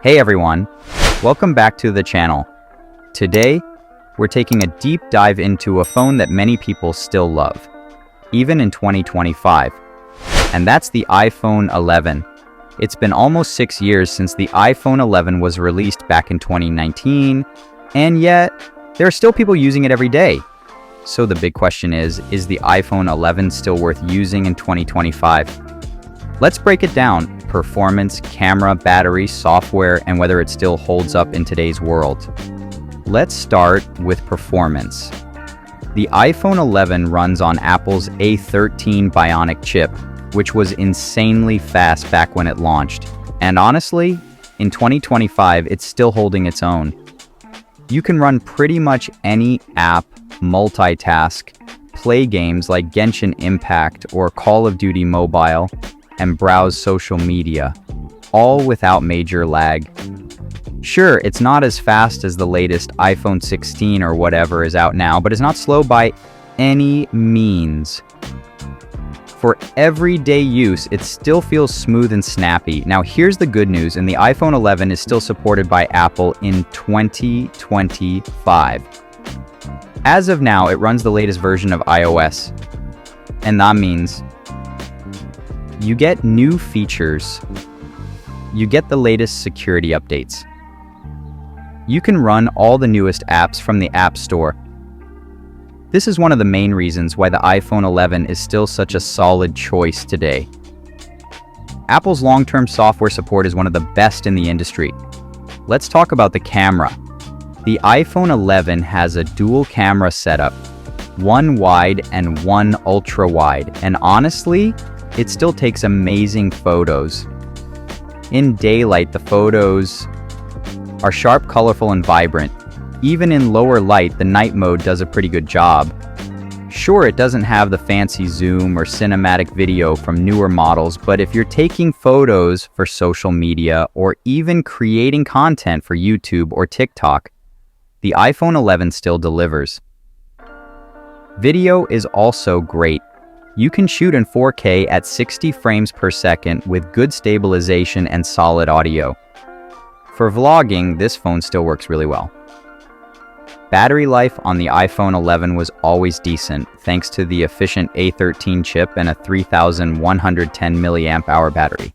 Hey everyone, welcome back to the channel. Today, we're taking a deep dive into a phone that many people still love, even in 2025, and that's the iPhone 11. It's been almost 6 years since the iPhone 11 was released back in 2019, and yet, there are still people using it every day. So the big question is the iPhone 11 still worth using in 2025? Let's break it down: performance, camera, battery, software, and whether it still holds up in today's world. Let's start with performance. The iPhone 11 runs on Apple's A13 Bionic chip, which was insanely fast back when it launched. And honestly, in 2025, it's still holding its own. You can run pretty much any app, multitask, play games like Genshin Impact or Call of Duty Mobile, and browse social media, all without major lag. Sure, it's not as fast as the latest iPhone 16 or whatever is out now, but it's not slow by any means. For everyday use, it still feels smooth and snappy. Now here's the good news, and the iPhone 11 is still supported by Apple in 2025. As of now, it runs the latest version of iOS, and that means you get new features. You get the latest security updates. You can run all the newest apps from the App Store. This is one of the main reasons why the iPhone 11 is still such a solid choice today. Apple's long-term software support is one of the best in the industry. Let's talk about the camera. The iPhone 11 has a dual camera setup, one wide and one ultra wide, and honestly, it still takes amazing photos. In daylight, the photos are sharp, colorful, and vibrant. Even in lower light, the night mode does a pretty good job. Sure, it doesn't have the fancy zoom or cinematic video from newer models, but if you're taking photos for social media or even creating content for YouTube or TikTok, the iPhone 11 still delivers. Video is also great. You can shoot in 4K at 60 frames per second with good stabilization and solid audio. For vlogging, this phone still works really well. Battery life on the iPhone 11 was always decent, thanks to the efficient A13 chip and a 3,110 mAh battery.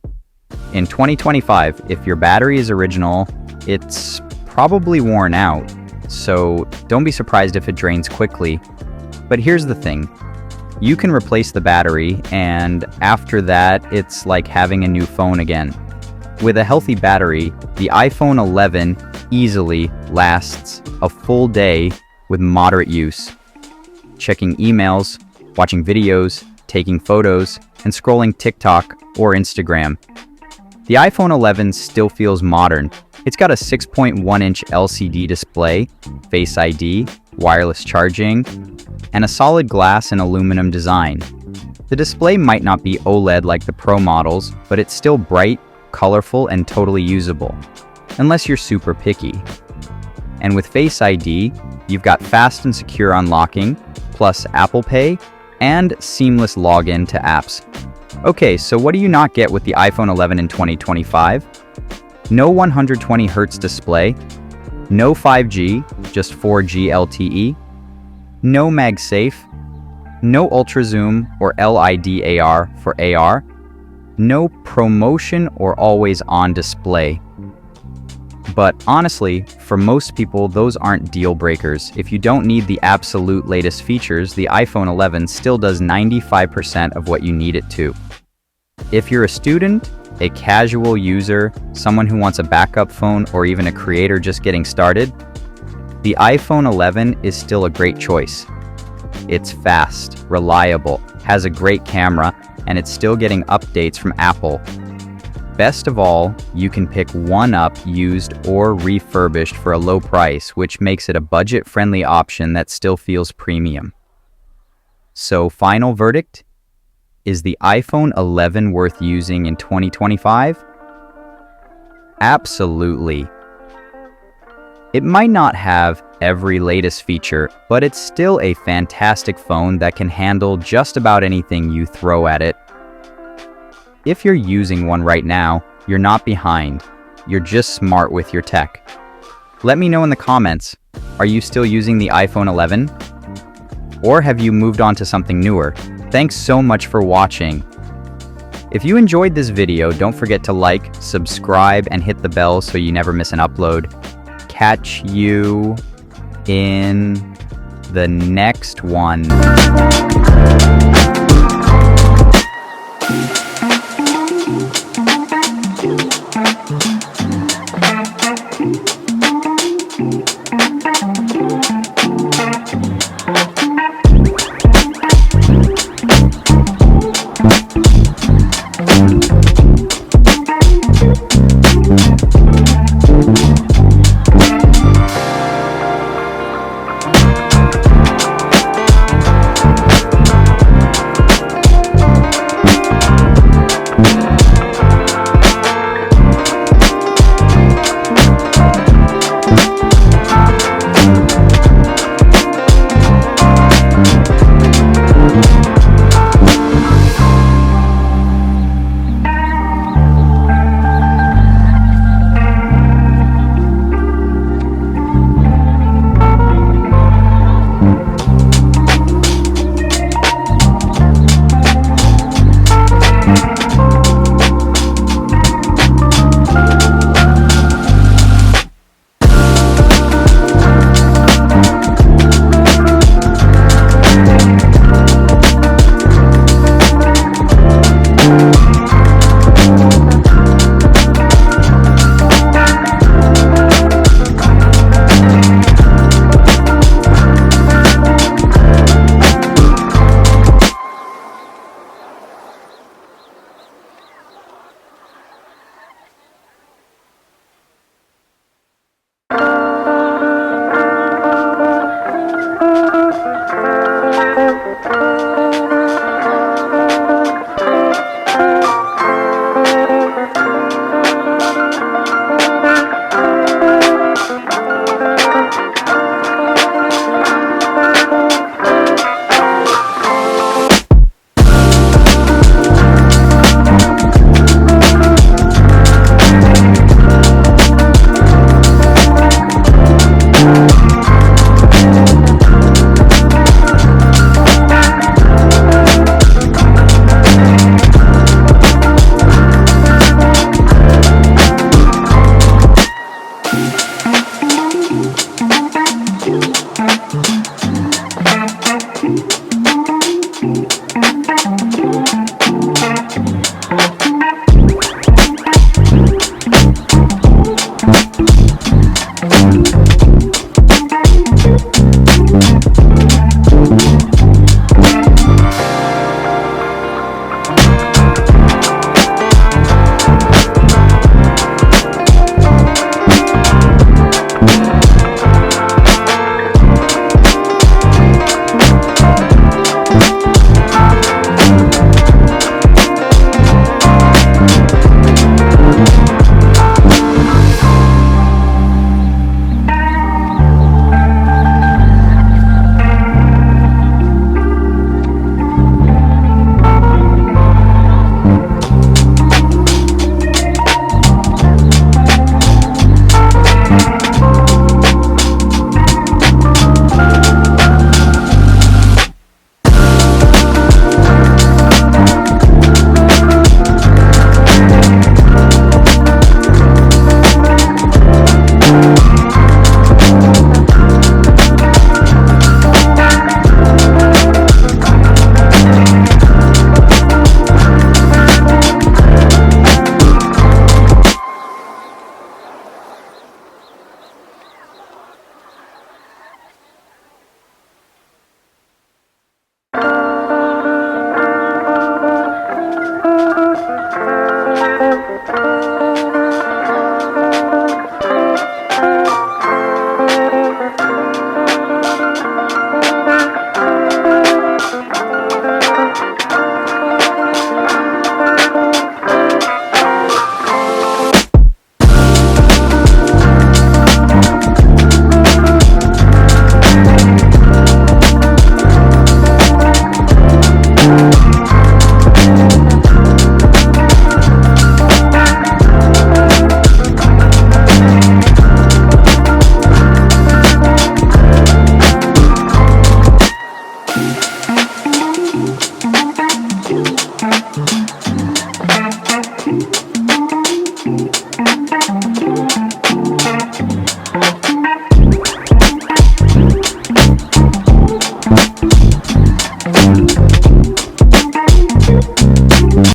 In 2025, if your battery is original, it's probably worn out, so don't be surprised if it drains quickly. But here's the thing. You can replace the battery, and after that, it's like having a new phone again. With a healthy battery, the iPhone 11 easily lasts a full day with moderate use. Checking emails, watching videos, taking photos, and scrolling TikTok or Instagram. The iPhone 11 still feels modern. It's got a 6.1-inch LCD display, Face ID, wireless charging, and a solid glass and aluminum design. The display might not be OLED like the Pro models, but it's still bright, colorful, and totally usable, unless you're super picky. And with Face ID, you've got fast and secure unlocking, plus Apple Pay, and seamless login to apps. Okay, so what do you not get with the iPhone 11 in 2025? No 120Hz display, no 5G, just 4G LTE, no MagSafe, no Ultra Zoom or LiDAR for AR, no promotion or always-on display. But honestly, for most people, those aren't deal breakers. If you don't need the absolute latest features, the iPhone 11 still does 95% of what you need it to. If you're a student, a casual user, someone who wants a backup phone, or even a creator just getting started, the iPhone 11 is still a great choice. It's fast, reliable, has a great camera, and it's still getting updates from Apple. Best of all, you can pick one up used or refurbished for a low price, which makes it a budget-friendly option that still feels premium. So, final verdict? Is the iPhone 11 worth using in 2025? Absolutely. It might not have every latest feature, but it's still a fantastic phone that can handle just about anything you throw at it. If you're using one right now, you're not behind. you're just smart with your tech. Let me know in the comments, are you still using the iPhone 11? Or have you moved on to something newer? Thanks so much for watching. If you enjoyed this video, don't forget to like, subscribe, and hit the bell so you never miss an upload. Catch you in the next one.